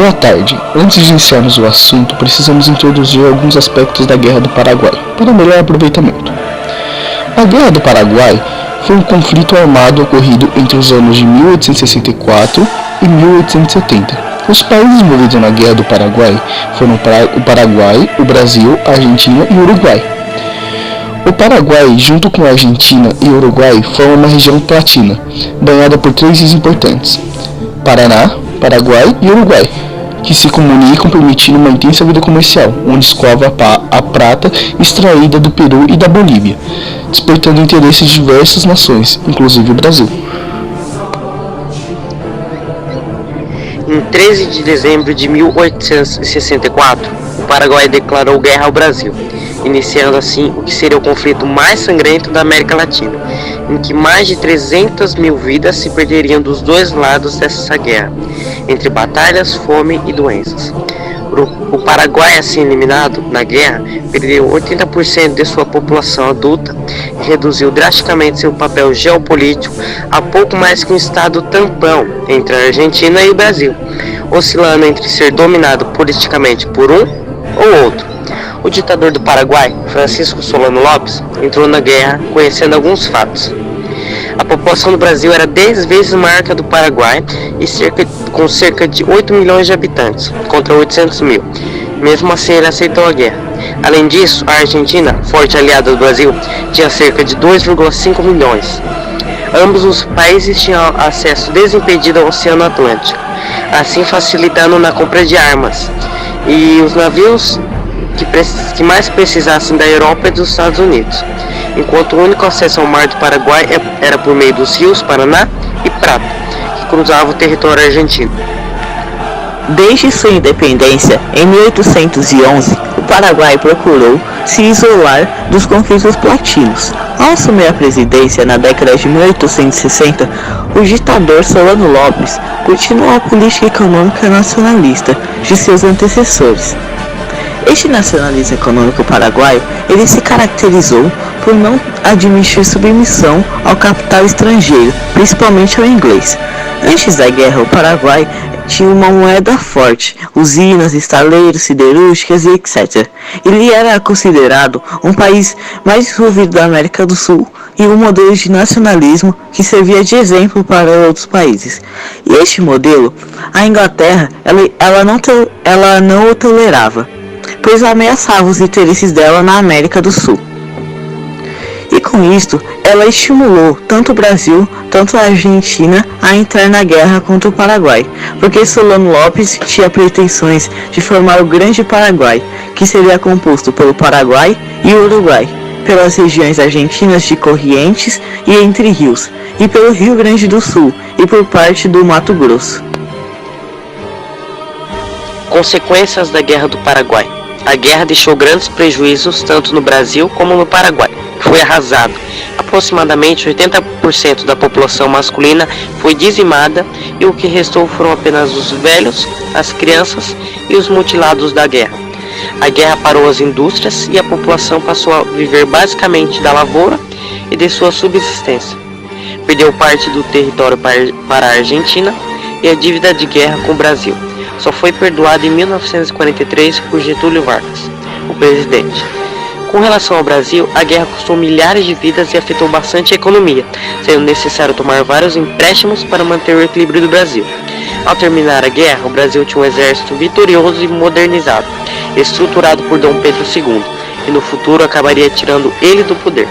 Boa tarde. Antes de iniciarmos o assunto, precisamos introduzir alguns aspectos da Guerra do Paraguai, para melhor aproveitamento. A Guerra do Paraguai foi um conflito armado ocorrido entre os anos de 1864 e 1870. Os países envolvidos na Guerra do Paraguai foram o Paraguai, o Brasil, a Argentina e o Uruguai. O Paraguai, junto com a Argentina e o Uruguai, formam uma região platina, banhada por três rios importantes: Paraná, Paraguai e Uruguai, que se comunicam permitindo uma intensa vida comercial, onde escova a prata extraída do Peru e da Bolívia, despertando o interesse de diversas nações, inclusive o Brasil. Em 13 de dezembro de 1864, o Paraguai declarou guerra ao Brasil, iniciando assim o que seria o conflito mais sangrento da América Latina, em que mais de 300 mil vidas se perderiam dos dois lados dessa guerra, entre batalhas, fome e doenças. O Paraguai, assim eliminado na guerra, perdeu 80% de sua população adulta e reduziu drasticamente seu papel geopolítico a pouco mais que um estado tampão entre a Argentina e o Brasil, oscilando entre ser dominado politicamente por um ou outro. O ditador do Paraguai, Francisco Solano Lopes, entrou na guerra conhecendo alguns fatos. A população do Brasil era 10 vezes maior que a do Paraguai e com cerca de 8 milhões de habitantes, contra 800 mil. Mesmo assim, ele aceitou a guerra. Além disso, a Argentina, forte aliada do Brasil, tinha cerca de 2,5 milhões. Ambos os países tinham acesso desimpedido ao Oceano Atlântico, assim facilitando na compra de armas. E os navios que mais precisassem da Europa e dos Estados Unidos, enquanto o único acesso ao mar do Paraguai era por meio dos rios Paraná e Prata, que cruzavam o território argentino. Desde sua independência, em 1811, o Paraguai procurou se isolar dos conflitos platinos. Ao assumir a presidência na década de 1860, o ditador Solano Lopes continuou a política econômica nacionalista de seus antecessores. Este nacionalismo econômico paraguaio, ele se caracterizou por não admitir submissão ao capital estrangeiro, principalmente ao inglês. Antes da guerra, o Paraguai tinha uma moeda forte, usinas, estaleiros, siderúrgicas e etc. Ele era considerado um país mais desenvolvido da América do Sul e um modelo de nacionalismo que servia de exemplo para outros países. E este modelo, a Inglaterra, ela não o tolerava, pois ameaçava os interesses dela na América do Sul. E com isto, ela estimulou tanto o Brasil, tanto a Argentina a entrar na guerra contra o Paraguai, porque Solano Lopes tinha pretensões de formar o Grande Paraguai, que seria composto pelo Paraguai e o Uruguai, pelas regiões argentinas de Corrientes e Entre Rios, e pelo Rio Grande do Sul e por parte do Mato Grosso. Consequências da Guerra do Paraguai. A guerra deixou grandes prejuízos tanto no Brasil como no Paraguai, que foi arrasado. Aproximadamente 80% da população masculina foi dizimada e o que restou foram apenas os velhos, as crianças e os mutilados da guerra. A guerra parou as indústrias e a população passou a viver basicamente da lavoura e de sua subsistência. Perdeu parte do território para a Argentina e a dívida de guerra com o Brasil só foi perdoada em 1943 por Getúlio Vargas, o presidente. Com relação ao Brasil, a guerra custou milhares de vidas e afetou bastante a economia, sendo necessário tomar vários empréstimos para manter o equilíbrio do Brasil. Ao terminar a guerra, o Brasil tinha um exército vitorioso e modernizado, estruturado por Dom Pedro II, e no futuro acabaria tirando ele do poder.